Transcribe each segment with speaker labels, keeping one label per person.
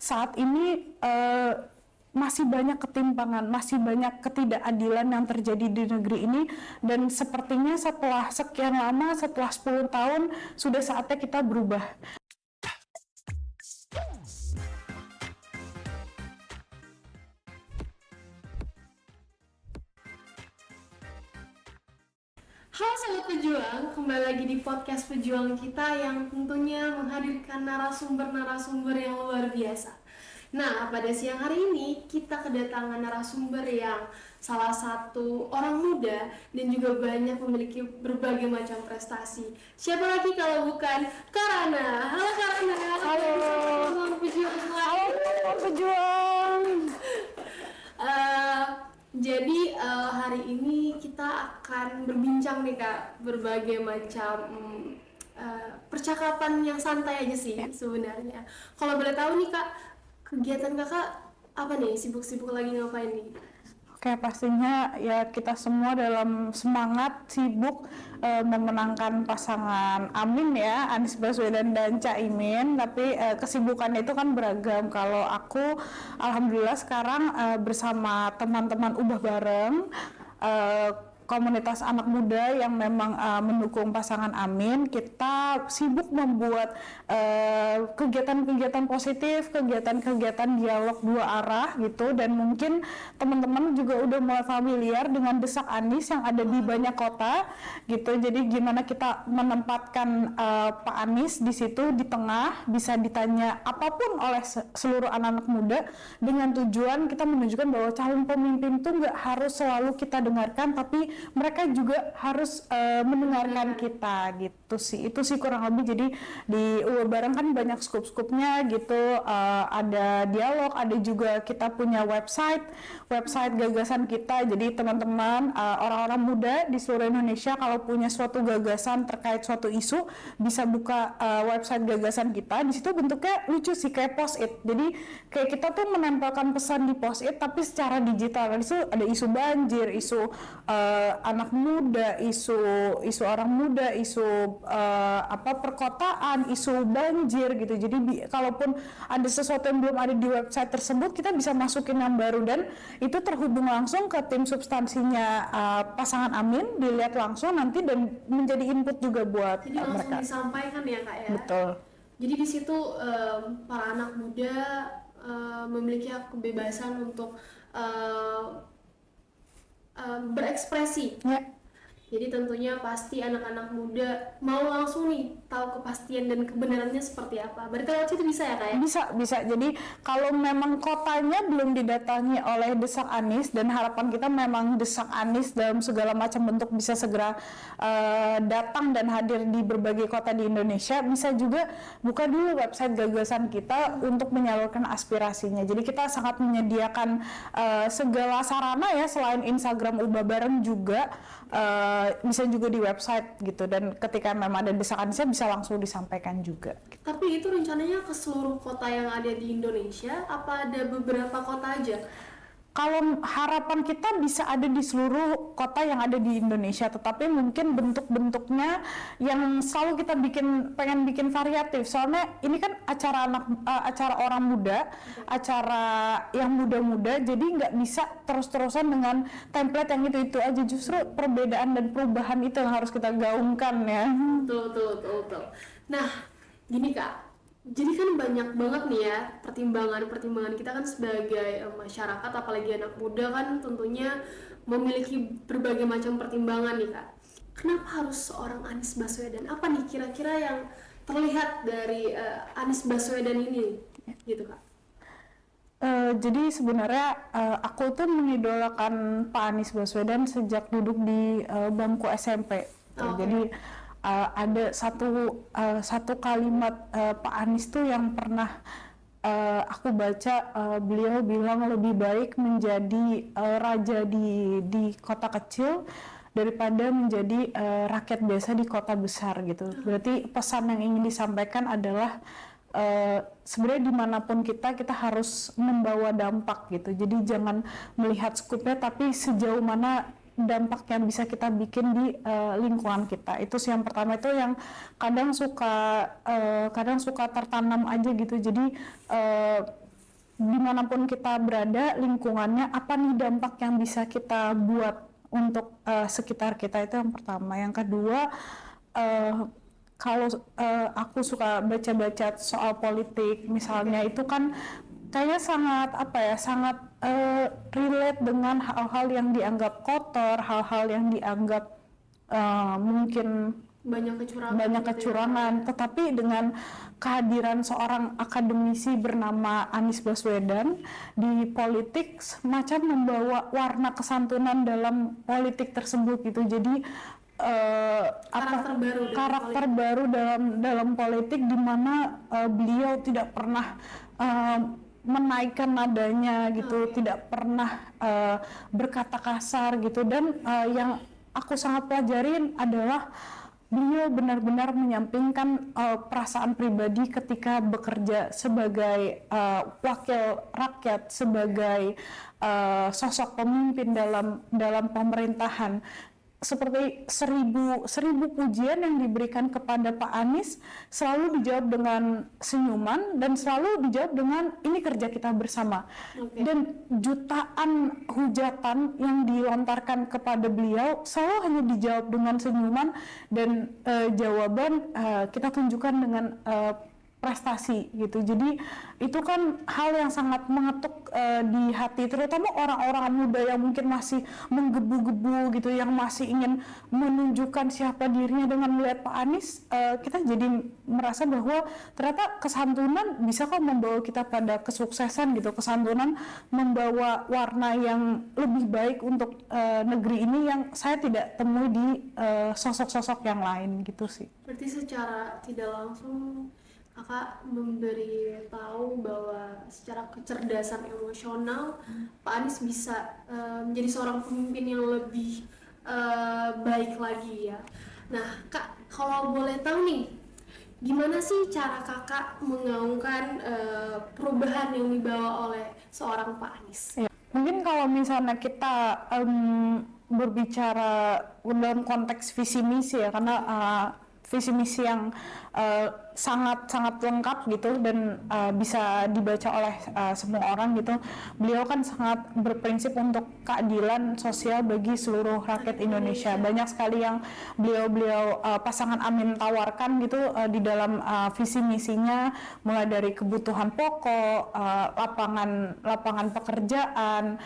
Speaker 1: saat ini masih banyak ketimpangan, masih banyak ketidakadilan yang terjadi di negeri ini, dan sepertinya setelah sekian lama, setelah 10 tahun, sudah saatnya kita berubah.
Speaker 2: Halo Sobat Pejuang, kembali lagi di podcast Pejuang kita yang tentunya menghadirkan narasumber-narasumber yang luar biasa. Nah, pada siang hari ini kita kedatangan narasumber yang salah satu orang muda dan juga banyak memiliki berbagai macam prestasi. Siapa lagi kalau bukan Karana? Halo Karana.
Speaker 1: Halo.
Speaker 2: Halo Pejuang.
Speaker 1: Halo pejuang.
Speaker 2: Jadi hari ini kita akan berbincang nih Kak, berbagai macam percakapan yang santai aja sih sebenarnya. Kalau boleh tahu nih Kak, kegiatan Kakak apa nih? Sibuk-sibuk lagi ngapain nih?
Speaker 1: Oke, pastinya ya kita semua dalam semangat sibuk memenangkan pasangan Amin ya, Anies Baswedan dan Caimin. Tapi kesibukannya itu kan beragam. Kalau aku alhamdulillah sekarang bersama teman-teman Ubah Bareng, komunitas anak muda yang memang mendukung pasangan Amin, kita sibuk membuat kegiatan-kegiatan positif, kegiatan-kegiatan dialog dua arah gitu, dan mungkin teman-teman juga udah mulai familiar dengan desak Anies yang ada di banyak kota gitu. Jadi gimana kita menempatkan Pak Anies di situ di tengah, bisa ditanya apapun oleh seluruh anak-anak muda, dengan tujuan kita menunjukkan bahwa calon pemimpin itu nggak harus selalu kita dengarkan, tapi mereka juga harus mendengarkan kita gitu sih. Itu sih kurang lebih. Jadi di Ubah Bareng kan banyak skup-skupnya gitu, ada dialog, ada juga kita punya website gagasan kita. Jadi teman-teman orang-orang muda di seluruh Indonesia kalau punya suatu gagasan terkait suatu isu bisa buka website gagasan kita. Di situ bentuknya lucu sih, kayak post-it. Jadi kayak kita tuh menempelkan pesan di post-it tapi secara digital. Di situ ada isu banjir, isu anak muda, isu orang muda, isu perkotaan, isu banjir gitu. Jadi kalaupun ada sesuatu yang belum ada di website tersebut, kita bisa masukin yang baru, dan itu terhubung langsung ke tim substansinya pasangan Amin, dilihat langsung nanti dan menjadi input juga buat
Speaker 2: Jadi langsung
Speaker 1: mereka.
Speaker 2: disampaikan ya Kak ya?
Speaker 1: Betul.
Speaker 2: Jadi di situ para anak muda memiliki hak kebebasan untuk berekspresi.
Speaker 1: Ya.
Speaker 2: Jadi tentunya pasti anak-anak muda mau langsung nih tahu kepastian dan kebenarannya seperti apa. Berarti lewat situ bisa ya Kak ya?
Speaker 1: Bisa. Jadi kalau memang kotanya belum didatangi oleh desak Anies, dan harapan kita memang desak Anies dalam segala macam bentuk bisa segera datang dan hadir di berbagai kota di Indonesia, bisa juga buka dulu website gagasan kita untuk menyalurkan aspirasinya. Jadi kita sangat menyediakan segala sarana ya, selain Instagram Ubah Bareng juga bisa juga di website gitu, dan ketika memang ada desakan saya bisa langsung disampaikan juga.
Speaker 2: Tapi itu rencananya ke seluruh kota yang ada di Indonesia, apa ada beberapa kota aja?
Speaker 1: Kalau harapan kita bisa ada di seluruh kota yang ada di Indonesia, tetapi mungkin bentuk-bentuknya yang selalu kita pengen bikin variatif. Soalnya ini kan acara orang muda, acara yang muda-muda, jadi nggak bisa terus-terusan dengan template yang itu aja. Justru perbedaan dan perubahan itu yang harus kita gaungkan ya.
Speaker 2: Betul. Nah, gini Kak. Jadi kan banyak banget nih ya pertimbangan kita kan sebagai masyarakat, apalagi anak muda kan tentunya memiliki berbagai macam pertimbangan nih Kak. Kenapa harus seorang Anies Baswedan? Apa nih kira-kira yang terlihat dari Anies Baswedan ini gitu Kak?
Speaker 1: Jadi sebenarnya aku tuh mengidolakan Pak Anies Baswedan sejak duduk di bangku SMP.
Speaker 2: Okay.
Speaker 1: Jadi ada satu kalimat Pak Anies tuh yang pernah aku baca, beliau bilang lebih baik menjadi raja di kota kecil daripada menjadi rakyat biasa di kota besar gitu. Berarti pesan yang ingin disampaikan adalah sebenarnya dimanapun kita harus membawa dampak gitu. Jadi jangan melihat skupnya, tapi sejauh mana dampak yang bisa kita bikin di lingkungan kita. Itu sih yang pertama, itu yang kadang suka tertanam aja gitu. Jadi dimanapun kita berada, lingkungannya, apa nih dampak yang bisa kita buat untuk sekitar kita, itu yang pertama. Yang kedua, kalau aku suka baca-baca soal politik misalnya, itu kan kayaknya sangat sangat relate dengan hal-hal yang dianggap kotor, hal-hal yang dianggap mungkin banyak kecurangan, tetapi dengan kehadiran seorang akademisi bernama Anies Baswedan di politik semacam membawa warna kesantunan dalam politik tersebut gitu. Jadi karakter baru dalam politik, di mana beliau tidak pernah menaikkan nadanya gitu, tidak pernah berkata kasar gitu, dan yang aku sangat pelajarin adalah beliau benar-benar menyampingkan perasaan pribadi ketika bekerja sebagai wakil rakyat, sebagai sosok pemimpin dalam pemerintahan. Seperti seribu pujian yang diberikan kepada Pak Anies selalu dijawab dengan senyuman, dan selalu dijawab dengan ini kerja kita bersama. Dan jutaan hujatan yang dilontarkan kepada beliau selalu hanya dijawab dengan senyuman, dan jawaban kita tunjukkan dengan prestasi gitu. Jadi itu kan hal yang sangat mengetuk di hati, terutama orang-orang muda yang mungkin masih menggebu-gebu gitu, yang masih ingin menunjukkan siapa dirinya dengan melihat Pak Anies. Kita jadi merasa bahwa ternyata kesantunan bisa kok membawa kita pada kesuksesan gitu. Kesantunan membawa warna yang lebih baik untuk negeri ini, yang saya tidak temui di sosok-sosok yang lain gitu sih.
Speaker 2: Berarti secara tidak langsung Kakak memberi tahu bahwa secara kecerdasan emosional Pak Anies bisa menjadi seorang pemimpin yang lebih baik lagi ya. Nah Kak, kalau boleh tahu nih, gimana sih cara Kakak mengaungkan perubahan yang dibawa oleh seorang Pak Anies?
Speaker 1: Ya, mungkin kalau misalnya kita berbicara dalam konteks visi misi ya, karena visi misi yang sangat lengkap gitu, dan bisa dibaca oleh semua orang gitu. Beliau kan sangat berprinsip untuk keadilan sosial bagi seluruh rakyat Indonesia. Banyak sekali yang beliau pasangan Amin tawarkan gitu di dalam visi misinya, mulai dari kebutuhan pokok, lapangan pekerjaan,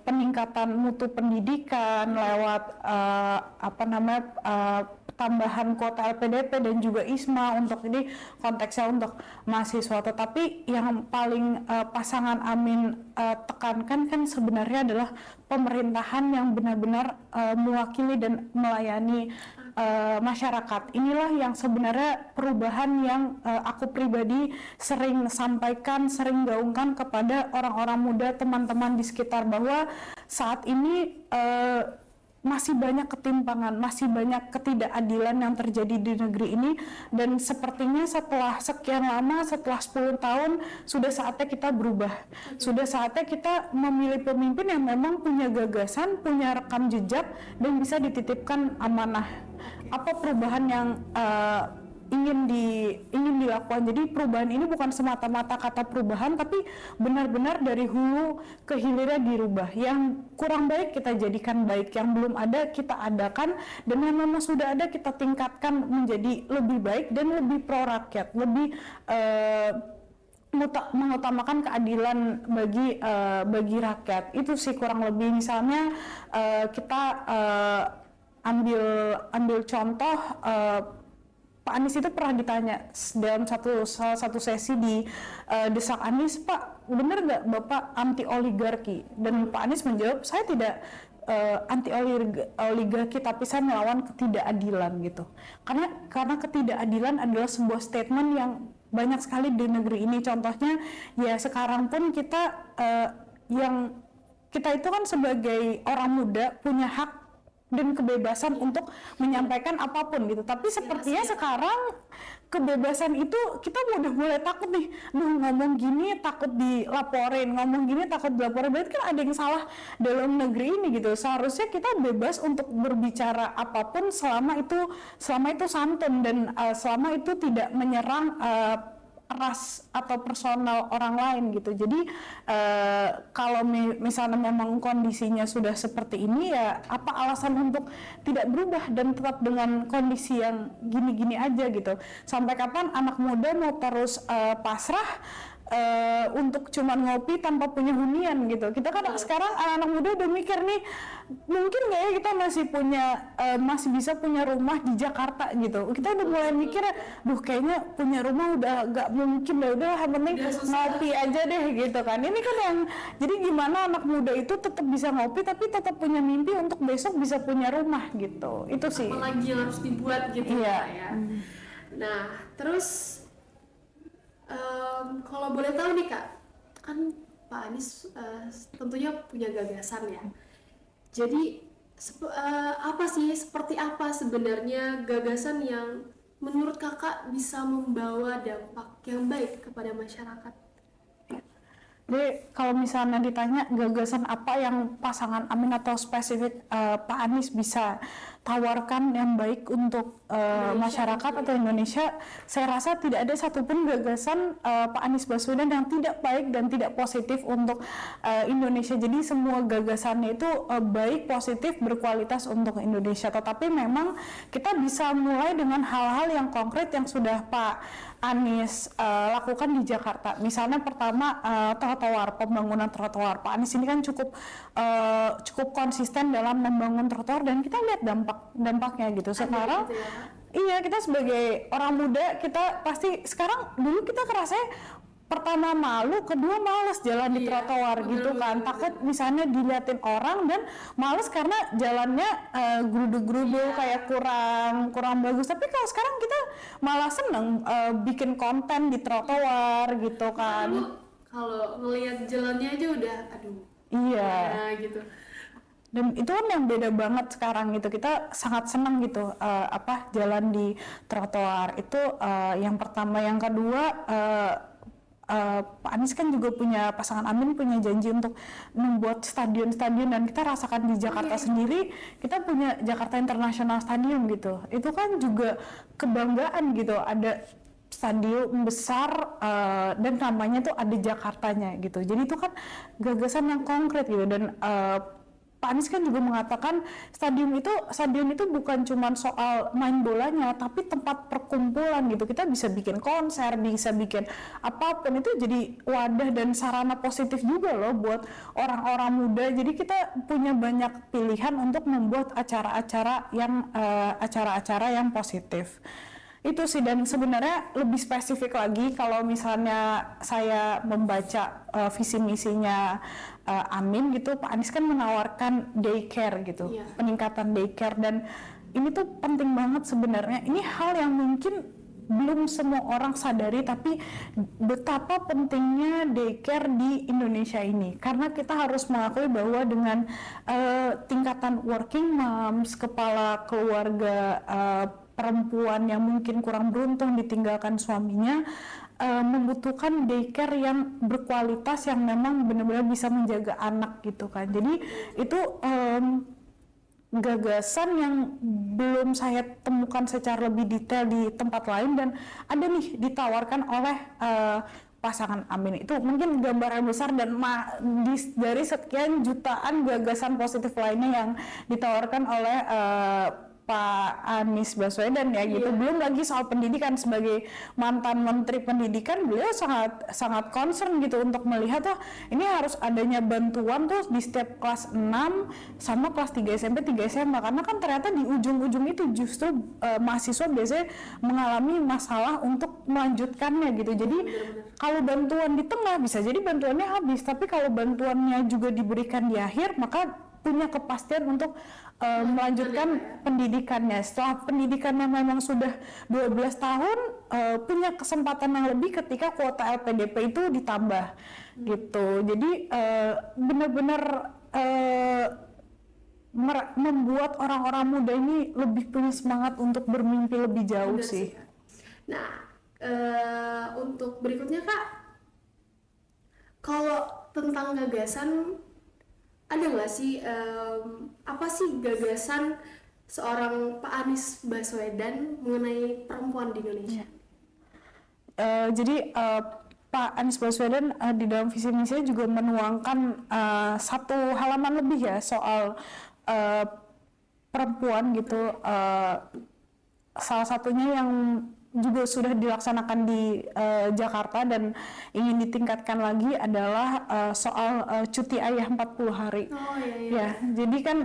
Speaker 1: peningkatan mutu pendidikan lewat tambahan kuota LPDP dan juga ISMA, untuk ini konteksnya untuk mahasiswa. Tetapi yang paling pasangan Amin tekankan kan sebenarnya adalah pemerintahan yang benar-benar mewakili dan melayani masyarakat. Inilah yang sebenarnya perubahan yang aku pribadi sering sampaikan, sering gaungkan kepada orang-orang muda, teman-teman di sekitar, bahwa saat ini masih banyak ketimpangan, masih banyak ketidakadilan yang terjadi di negeri ini, dan sepertinya setelah sekian lama, setelah 10 tahun, sudah saatnya kita berubah. Sudah saatnya kita memilih pemimpin yang memang punya gagasan, punya rekam jejak, dan bisa dititipkan amanah. Apa perubahan yang ingin dilakukan. Jadi perubahan ini bukan semata-mata kata perubahan, tapi benar-benar dari hulu ke hilirnya dirubah. Yang kurang baik kita jadikan baik, yang belum ada kita adakan, dan yang memang sudah ada kita tingkatkan menjadi lebih baik dan lebih pro rakyat, lebih mengutamakan keadilan bagi rakyat. Itu sih kurang lebih. Misalnya kita ambil contoh, Pak Anies itu pernah ditanya dalam salah satu sesi di Desak Anies, Pak, benar nggak Bapak anti oligarki? Dan Pak Anies menjawab, saya tidak anti oligarki, tapi saya melawan ketidakadilan gitu. Karena ketidakadilan adalah sebuah statement yang banyak sekali di negeri ini. Contohnya ya sekarang pun kita itu kan sebagai orang muda punya hak dan kebebasan untuk menyampaikan apapun gitu. Tapi sepertinya sekarang kebebasan itu kita udah mulai takut nih, ngomong gini takut dilaporin, berarti kan ada yang salah dalam negeri ini gitu. Seharusnya kita bebas untuk berbicara apapun selama itu santun, dan selama itu tidak menyerang ras atau personal orang lain gitu. Jadi kalau misalnya memang kondisinya sudah seperti ini, ya apa alasan untuk tidak berubah dan tetap dengan kondisi yang gini-gini aja gitu. Sampai kapan anak muda mau terus pasrah untuk cuman ngopi tanpa punya hunian gitu. Kita kan sekarang anak-anak muda udah mikir nih, mungkin nggak ya kita masih bisa punya rumah di Jakarta gitu. Kita udah mulai mikir, duh kayaknya punya rumah udah nggak mungkin, udah yang penting ngopi aja deh gitu kan. Ini kan yang jadi gimana anak muda itu tetap bisa ngopi tapi tetap punya mimpi untuk besok bisa punya rumah gitu. Itu sih.
Speaker 2: Apalagi yang harus dibuat gitu
Speaker 1: Iya.
Speaker 2: ya. Nah, terus kalau boleh tahu nih Kak, kan Pak Anies tentunya punya gagasan ya. Jadi seperti apa sebenarnya gagasan yang menurut Kakak bisa membawa dampak yang baik kepada masyarakat?
Speaker 1: Jadi kalau misalnya ditanya gagasan apa yang pasangan Amin atau spesifik Pak Anies bisa tawarkan yang baik untuk masyarakat atau Indonesia, saya rasa tidak ada satupun gagasan Pak Anies Baswedan yang tidak baik dan tidak positif untuk Indonesia. Jadi semua gagasannya itu baik, positif, berkualitas untuk Indonesia. Tetapi memang kita bisa mulai dengan hal-hal yang konkret yang sudah Pak Anies lakukan di Jakarta. Misalnya pertama trotoar, pembangunan trotoar. Pak Anies ini kan cukup konsisten dalam membangun trotoar dan kita lihat dampaknya gitu. Sekarang
Speaker 2: gitu ya,
Speaker 1: iya, kita sebagai orang muda kita pasti sekarang, dulu kita kerasanya pertama malu, kedua males jalan di trotoar gitu kan, takut misalnya diliatin orang dan males karena jalannya geruduk-geruduk kayak kurang bagus. Tapi kalau sekarang kita malah seneng bikin konten di trotoar gitu kan.
Speaker 2: Lalu kalau ngelihat jalannya aja udah aduh.
Speaker 1: Iya.
Speaker 2: Nah, gitu.
Speaker 1: Dan itu kan yang beda banget sekarang gitu, kita sangat senang gitu jalan di trotoar itu yang pertama. Yang kedua, Pak Anies kan juga pasangan Amin punya janji untuk membuat stadion-stadion, dan kita rasakan di Jakarta sendiri kita punya Jakarta International Stadium gitu. Itu kan juga kebanggaan gitu, ada stadion besar dan namanya tuh ada Jakartanya gitu. Jadi itu kan gagasan yang konkret gitu. Dan Pak Anies kan juga mengatakan stadion itu bukan cuma soal main bolanya, tapi tempat perkumpulan gitu. Kita bisa bikin konser, bisa bikin apapun, itu jadi wadah dan sarana positif juga loh buat orang-orang muda. Jadi kita punya banyak pilihan untuk membuat acara-acara yang positif. Itu sih. Dan sebenarnya lebih spesifik lagi kalau misalnya saya membaca visi misinya Amin gitu, Pak Anies kan menawarkan daycare gitu, peningkatan daycare, dan ini tuh penting banget sebenarnya. Ini hal yang mungkin belum semua orang sadari, tapi betapa pentingnya daycare di Indonesia ini, karena kita harus mengakui bahwa dengan tingkatan working moms, kepala keluarga perempuan yang mungkin kurang beruntung ditinggalkan suaminya, membutuhkan daycare yang berkualitas, yang memang benar-benar bisa menjaga anak gitu kan. Jadi itu gagasan yang belum saya temukan secara lebih detail di tempat lain, dan ada nih ditawarkan oleh pasangan Amin. Itu mungkin gambaran besar dan dari sekian jutaan gagasan positif lainnya yang ditawarkan oleh Pak Anies Baswedan ya gitu. Belum lagi soal pendidikan, sebagai mantan Menteri Pendidikan, beliau sangat concern gitu untuk melihat ini harus adanya bantuan tuh di setiap kelas 6 sama kelas 3 SMP, 3 SMA, karena kan ternyata di ujung-ujung itu justru mahasiswa biasanya mengalami masalah untuk melanjutkannya gitu. Jadi kalau bantuan di tengah bisa jadi bantuannya habis, tapi kalau bantuannya juga diberikan di akhir, maka punya kepastian untuk melanjutkan pendidikannya. Setelah pendidikannya memang sudah 12 tahun, punya kesempatan yang lebih ketika kuota LPDP itu ditambah gitu. Jadi benar-benar membuat orang-orang muda ini lebih punya semangat untuk bermimpi lebih jauh sih.
Speaker 2: Nah, untuk berikutnya Kak, kalau tentang gagasan, ada nggak sih apa sih gagasan seorang Pak Anies Baswedan mengenai perempuan di Indonesia?
Speaker 1: Jadi Pak Anies Baswedan di dalam visi misinya juga menuangkan satu halaman lebih ya soal perempuan gitu. Salah satunya yang juga sudah dilaksanakan di Jakarta dan ingin ditingkatkan lagi adalah soal cuti ayah 40 hari.
Speaker 2: Oh iya, iya.
Speaker 1: Ya, jadi kan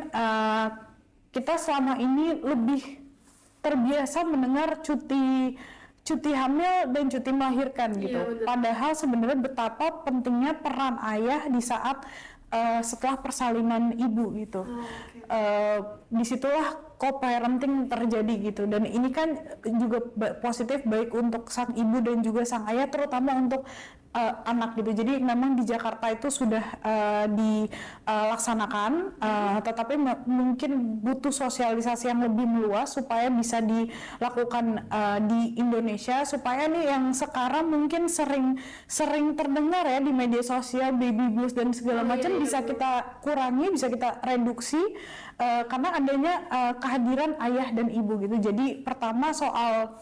Speaker 1: kita selama ini lebih terbiasa mendengar cuti hamil dan cuti melahirkan gitu.
Speaker 2: Iya, betul.
Speaker 1: Padahal sebenarnya betapa pentingnya peran ayah di saat setelah persalinan ibu gitu. Disitulah co-parenting terjadi gitu, dan ini kan juga positif baik untuk sang ibu dan juga sang ayah, terutama untuk anak gitu. Jadi memang di Jakarta itu sudah dilaksanakan, tetapi mungkin butuh sosialisasi yang lebih meluas supaya bisa dilakukan di Indonesia, supaya nih yang sekarang mungkin sering terdengar ya di media sosial baby blues dan segala macam bisa kita kurangi, bisa kita reduksi karena adanya kehadiran ayah dan ibu gitu. Jadi pertama soal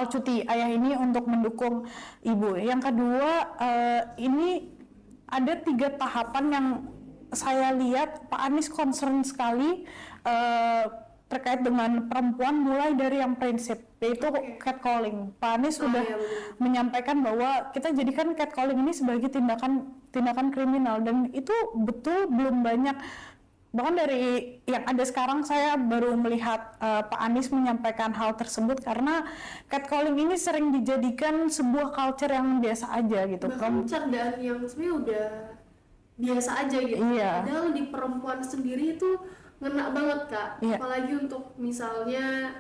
Speaker 1: cuti ayah ini untuk mendukung ibu. Yang kedua, ini ada 3 tahapan yang saya lihat Pak Anies concern sekali terkait dengan perempuan, mulai dari yang prinsip, yaitu catcalling. Pak Anies sudah menyampaikan bahwa kita jadikan catcalling ini sebagai tindakan kriminal, dan itu betul belum banyak. Bahkan dari yang ada sekarang saya baru melihat Pak Anies menyampaikan hal tersebut, karena catcalling ini sering dijadikan sebuah culture yang biasa aja gitu.
Speaker 2: Bahkan candaan yang sebenarnya udah biasa aja gitu.
Speaker 1: Iya.
Speaker 2: Padahal di perempuan sendiri itu ngena banget Kak.
Speaker 1: Iya.
Speaker 2: Apalagi untuk misalnya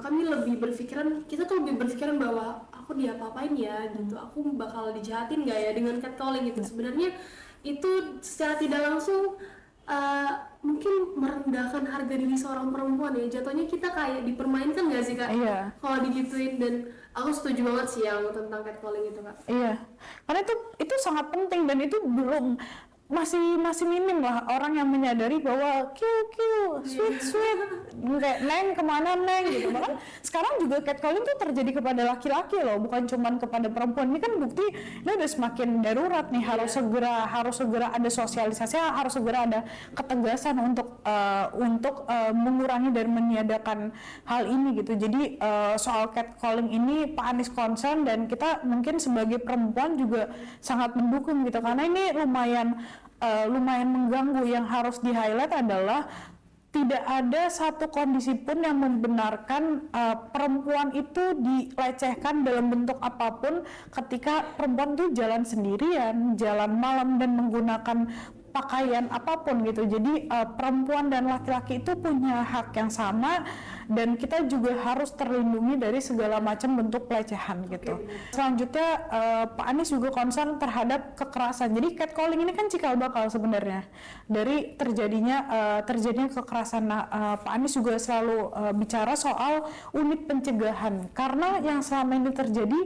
Speaker 2: kami lebih berpikiran, kita tuh lebih berpikiran bahwa aku diapa-apain ya gitu, aku bakal dijahatin gak ya dengan catcalling gitu. Sebenarnya itu secara tidak langsung mungkin merendahkan harga diri seorang perempuan ya. Jatuhnya kita kayak dipermainkan gak sih Kak?
Speaker 1: Iya.
Speaker 2: Kalau digituin, dan aku setuju banget sih yang tentang catcalling itu Kak.
Speaker 1: Iya, karena itu sangat penting, dan itu belum masih minim lah orang yang menyadari bahwa sweet kayak neng kemana neng gitu. Bahkan sekarang juga catcalling itu terjadi kepada laki-laki loh, bukan cuman kepada perempuan. Ini kan bukti ini udah semakin darurat nih, harus segera ada sosialisasi, harus segera ada ketegasan untuk mengurangi dan meniadakan hal ini gitu. Jadi soal catcalling ini Pak Anies concern, dan kita mungkin sebagai perempuan juga sangat mendukung gitu, karena ini lumayan mengganggu. Yang harus di-highlight adalah tidak ada satu kondisi pun yang membenarkan perempuan itu dilecehkan dalam bentuk apapun ketika perempuan itu jalan sendirian, jalan malam, dan menggunakan pakaian apapun gitu. Jadi perempuan dan laki-laki itu punya hak yang sama, dan kita juga harus terlindungi dari segala macam bentuk pelecehan gitu. Selanjutnya Pak Anies juga concern terhadap kekerasan. Jadi catcalling ini kan cikal bakal sebenarnya dari terjadinya kekerasan. Pak Anies juga selalu bicara soal unit pencegahan, karena yang selama ini terjadi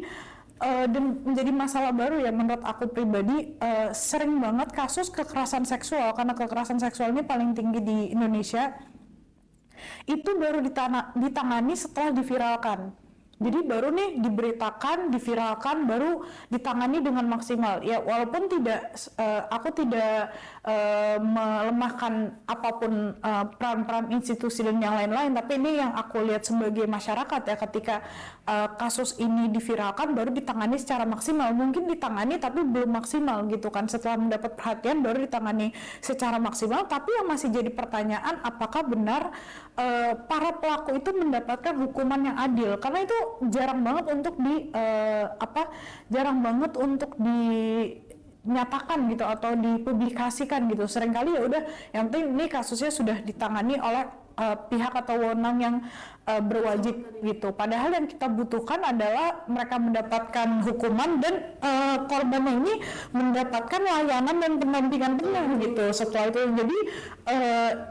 Speaker 1: dan menjadi masalah baru ya menurut aku pribadi, sering banget kasus kekerasan seksual, karena kekerasan seksual ini paling tinggi di Indonesia, itu baru ditangani setelah diviralkan. Jadi baru nih diberitakan, diviralkan, baru ditangani dengan maksimal. Ya walaupun aku tidak melemahkan apapun peran-peran institusi dan yang lain-lain, tapi ini yang aku lihat sebagai masyarakat ya, ketika kasus ini diviralkan baru ditangani secara maksimal. Mungkin ditangani tapi belum maksimal gitu kan. Setelah mendapat perhatian baru ditangani secara maksimal, tapi yang masih jadi pertanyaan, apakah benar para pelaku itu mendapatkan hukuman yang adil? Karena itu jarang banget untuk dinyatakan gitu atau dipublikasikan gitu. Seringkali ya udah, yang penting ini kasusnya sudah ditangani oleh pihak atau wewenang yang berwajib gitu. Padahal yang kita butuhkan adalah mereka mendapatkan hukuman dan korbannya ini mendapatkan layanan dan pendampingan benar gitu setelah itu. Jadi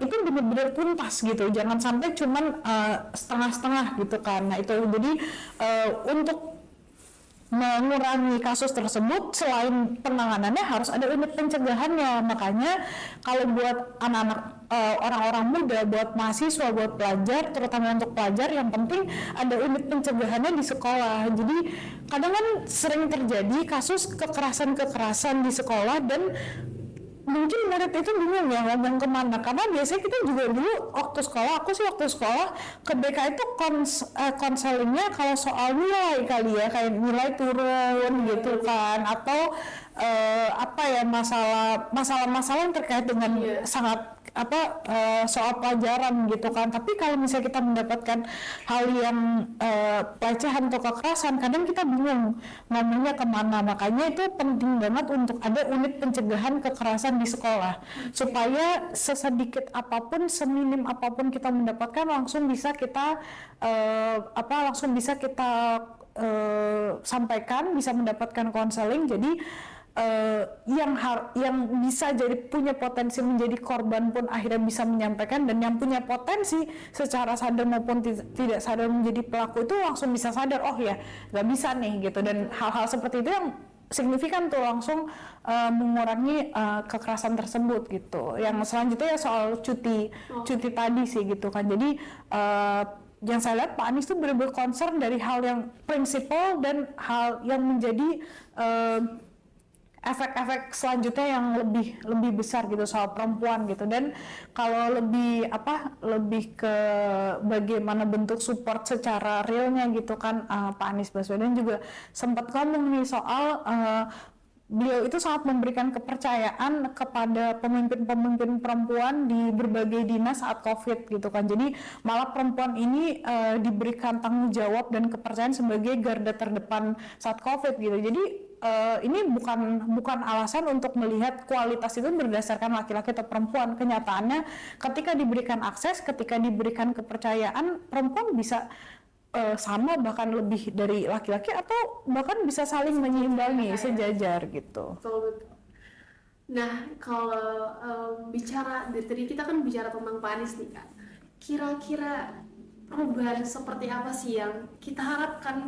Speaker 1: itu benar-benar tuntas gitu, jangan sampai cuman setengah-setengah gitu kan. Nah itu jadi untuk mengurangi kasus tersebut, selain penanganannya harus ada unit pencegahannya. Makanya kalau buat anak-anak, orang-orang muda, buat mahasiswa, buat pelajar, terutama untuk pelajar, yang penting ada unit pencegahannya di sekolah. Jadi kadang kan sering terjadi kasus kekerasan di sekolah, dan mungkin murid itu bingung ya ngomong kemana, karena biasanya kita juga dulu waktu sekolah ke BK itu konselingnya kalau soal nilai kali ya, kayak nilai turun gitu kan, atau masalah-masalah yang terkait dengan sangat soal pelajaran gitu kan. Tapi kalau misalnya kita mendapatkan hal yang pelecehan atau kekerasan, kadang kita bingung ngomongnya kemana. Makanya itu penting banget untuk ada unit pencegahan kekerasan di sekolah, supaya sesedikit apapun, seminim apapun kita mendapatkan, langsung bisa kita sampaikan, bisa mendapatkan konseling. Jadi yang bisa jadi punya potensi menjadi korban pun akhirnya bisa menyampaikan, dan yang punya potensi secara sadar maupun tidak sadar menjadi pelaku itu langsung bisa sadar, oh ya nggak bisa nih gitu. Dan hal-hal seperti itu yang signifikan tuh langsung mengurangi kekerasan tersebut gitu. Yang selanjutnya ya soal cuti tadi sih gitu kan. Jadi yang saya lihat Pak Anies tuh benar-benar concern dari hal yang prinsipal dan hal yang menjadi efek-efek selanjutnya yang lebih besar gitu soal perempuan gitu. Dan kalau lebih ke bagaimana bentuk support secara realnya gitu kan, Pak Anies Baswedan juga sempat ngomong nih soal beliau itu sangat memberikan kepercayaan kepada pemimpin-pemimpin perempuan di berbagai dinas saat COVID gitu kan. Jadi malah perempuan ini diberikan tanggung jawab dan kepercayaan sebagai garda terdepan saat COVID gitu. Jadi ini bukan alasan untuk melihat kualitas itu berdasarkan laki-laki atau perempuan. Kenyataannya ketika diberikan akses, ketika diberikan kepercayaan, perempuan bisa sama bahkan lebih dari laki-laki, atau bahkan bisa saling menyeimbangi, sejajar gitu.
Speaker 2: Betul. Nah, kalau bicara dari tadi kita kan bicara tentang Pak Anies nih Kak. Kira-kira perubahan seperti apa sih yang kita harapkan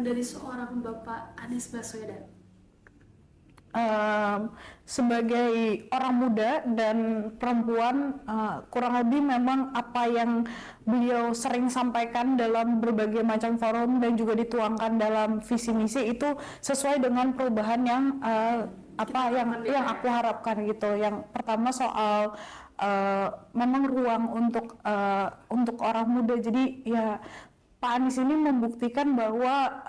Speaker 2: dari seorang Bapak Anies Baswedan?
Speaker 1: Sebagai orang muda dan perempuan, kurang lebih memang apa yang beliau sering sampaikan dalam berbagai macam forum dan juga dituangkan dalam visi misi itu sesuai dengan perubahan yang aku harapkan gitu. Yang pertama soal memang ruang untuk orang muda. Jadi ya Pak Anies ini membuktikan bahwa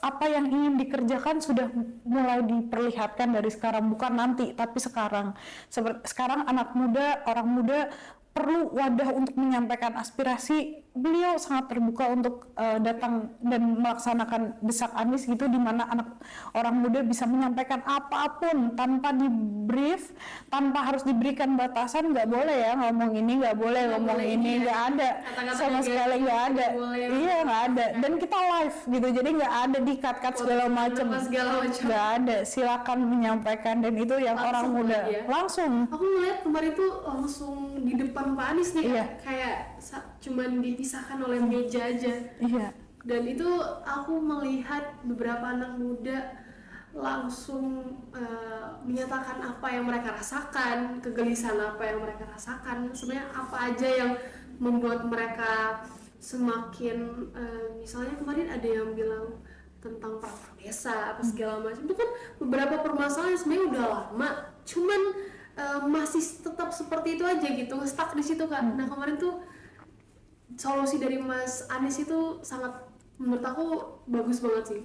Speaker 1: apa yang ingin dikerjakan sudah mulai diperlihatkan dari sekarang, bukan nanti tapi sekarang. Sekarang orang muda perlu wadah untuk menyampaikan aspirasi. Beliau sangat terbuka untuk datang dan melaksanakan desak Anies gitu, di mana orang muda bisa menyampaikan apapun tanpa di brief, tanpa harus diberikan batasan. Nggak boleh ya ngomong ini, nggak boleh ngomong ini, nggak ada sama sekali, nggak ada. Iya, nggak ada. Dan kita live gitu, jadi nggak ada di cut segala macam, nggak ada. Silakan menyampaikan, dan itu yang langsung orang muda langsung.
Speaker 2: Aku ngeliat kemarin tuh langsung di depan Pak Anies nih, kayak cuman dipisahkan oleh meja aja.
Speaker 1: Iya.
Speaker 2: Dan itu aku melihat beberapa anak muda langsung menyatakan apa yang mereka rasakan, kegelisahan apa yang mereka rasakan, sebenarnya apa aja yang membuat mereka semakin misalnya kemarin ada yang bilang tentang peraturan desa apa segala macam. Itu kan beberapa permasalahan sebenarnya udah lama, cuman masih tetap seperti itu aja gitu, stuck di situ kan. Nah kemarin tuh solusi dari Mas Anies itu sangat, menurut aku bagus banget sih.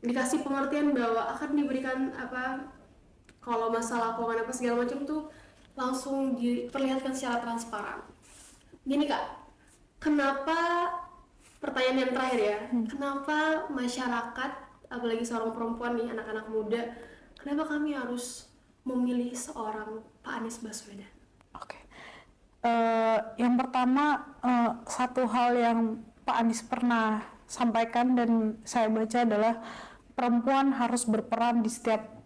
Speaker 2: Dikasih pengertian bahwa akan diberikan kalau masalah keuangan apa segala macam tuh langsung diperlihatkan secara transparan. Gini Kak, kenapa, pertanyaan yang terakhir ya, kenapa masyarakat, apalagi seorang perempuan nih, anak-anak muda, kenapa kami harus memilih seorang Pak Anies Baswedan?
Speaker 1: Oke. Yang pertama, satu hal yang Pak Anies pernah sampaikan dan saya baca adalah perempuan harus berperan di setiap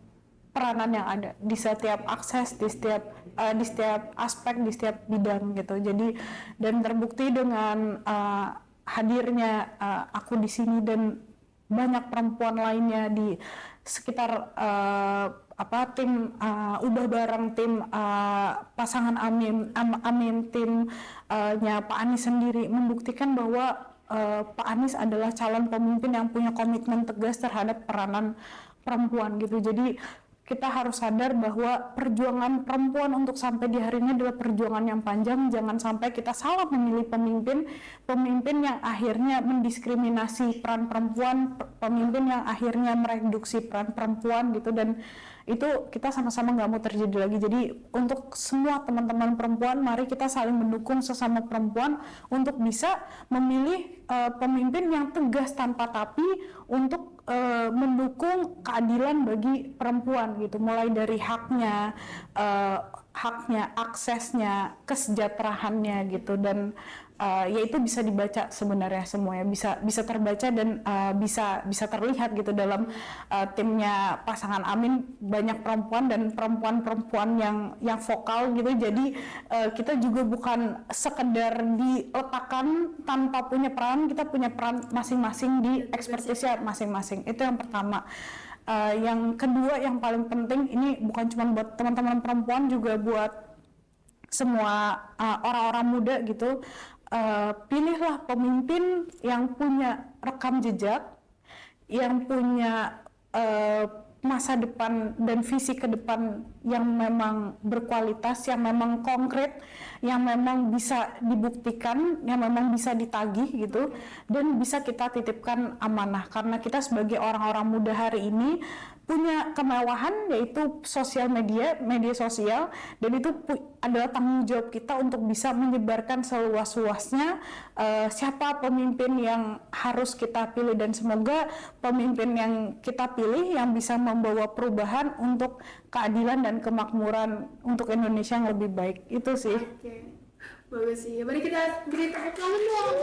Speaker 1: peranan yang ada, di setiap akses, di setiap aspek, di setiap bidang gitu. Jadi dan terbukti dengan hadirnya aku di sini dan banyak perempuan lainnya di sekitar tim Ubah Bareng, tim pasangan Amin, timnya Pak Anies sendiri membuktikan bahwa Pak Anies adalah calon pemimpin yang punya komitmen tegas terhadap peranan perempuan gitu. Jadi kita harus sadar bahwa perjuangan perempuan untuk sampai di hari ini adalah perjuangan yang panjang. Jangan sampai kita salah memilih pemimpin yang akhirnya mendiskriminasi peran perempuan, pemimpin yang akhirnya mereduksi peran perempuan gitu, dan itu kita sama-sama nggak mau terjadi lagi. Jadi untuk semua teman-teman perempuan, mari kita saling mendukung sesama perempuan untuk bisa memilih pemimpin yang tegas tanpa tapi untuk mendukung keadilan bagi perempuan gitu, mulai dari haknya, aksesnya, kesejahteraannya gitu, dan ya itu bisa dibaca sebenarnya semuanya, bisa terbaca dan bisa terlihat gitu dalam timnya pasangan Amin, banyak perempuan dan perempuan yang vokal gitu. Jadi kita juga bukan sekedar diletakkan tanpa punya peran, kita punya peran masing-masing di ekspertisnya masing-masing. Itu yang pertama. Yang kedua yang paling penting, ini bukan cuma buat teman-teman perempuan, juga buat semua orang-orang muda gitu. Pilihlah pemimpin yang punya rekam jejak, yang punya masa depan dan visi ke depan yang memang berkualitas, yang memang konkret, yang memang bisa dibuktikan, yang memang bisa ditagih gitu, dan bisa kita titipkan amanah. Karena kita sebagai orang-orang muda hari ini punya kemewahan, yaitu media sosial, dan itu adalah tanggung jawab kita untuk bisa menyebarkan seluas-luasnya siapa pemimpin yang harus kita pilih, dan semoga pemimpin yang kita pilih yang bisa membawa perubahan untuk keadilan dan kemakmuran untuk Indonesia yang lebih baik. Itu sih.
Speaker 2: Oke, bagus sih. Mari kita beri tepuk tangan dong.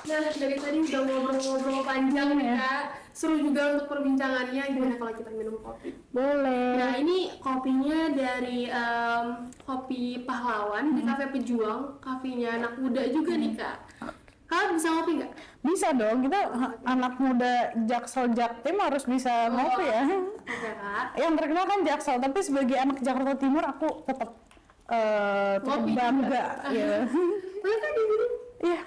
Speaker 2: Nah, dari tadi udah ngobrol-ngobrol panjang nih Kak. Seru juga untuk perbincangannya. Gimana kalau kita minum kopi?
Speaker 1: Boleh.
Speaker 2: Nah, ini kopinya dari Kopi Pahlawan di Cafe Pejuang, kafenya anak muda juga nih Kak. Kak bisa ngopi nggak?
Speaker 1: Bisa dong, kita anak muda Jaksel Jaktim harus bisa ngopi ya.
Speaker 2: Oke Kak.
Speaker 1: Yang terkenal kan Jaksel, tapi sebagai anak Jakarta Timur aku tetap
Speaker 2: Ngopi
Speaker 1: bangga ya.
Speaker 2: Boleh Kak di sini?
Speaker 1: Iya.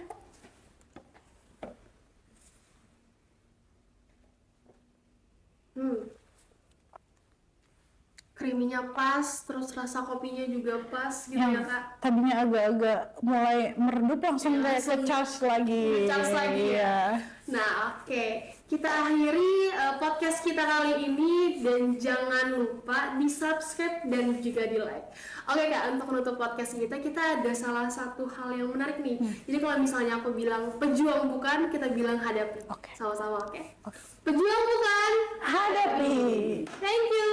Speaker 2: Kriminya pas, terus rasa kopinya juga pas gitu ya Kak.
Speaker 1: Tadinya agak-agak mulai meredup, langsung kayak ke-charge lagi.
Speaker 2: Charge lagi ya. Nah, oke. Kita akhiri podcast kita kali ini, dan jangan lupa di-subscribe dan juga di-like. Oke Kak, untuk menutup podcast kita ada salah satu hal yang menarik nih. Jadi kalau misalnya aku bilang pejuang bukan, kita bilang hadapi.
Speaker 1: Oke.
Speaker 2: Sama-sama, oke? Pejuang bukan,
Speaker 1: Hadapi.
Speaker 2: Thank you.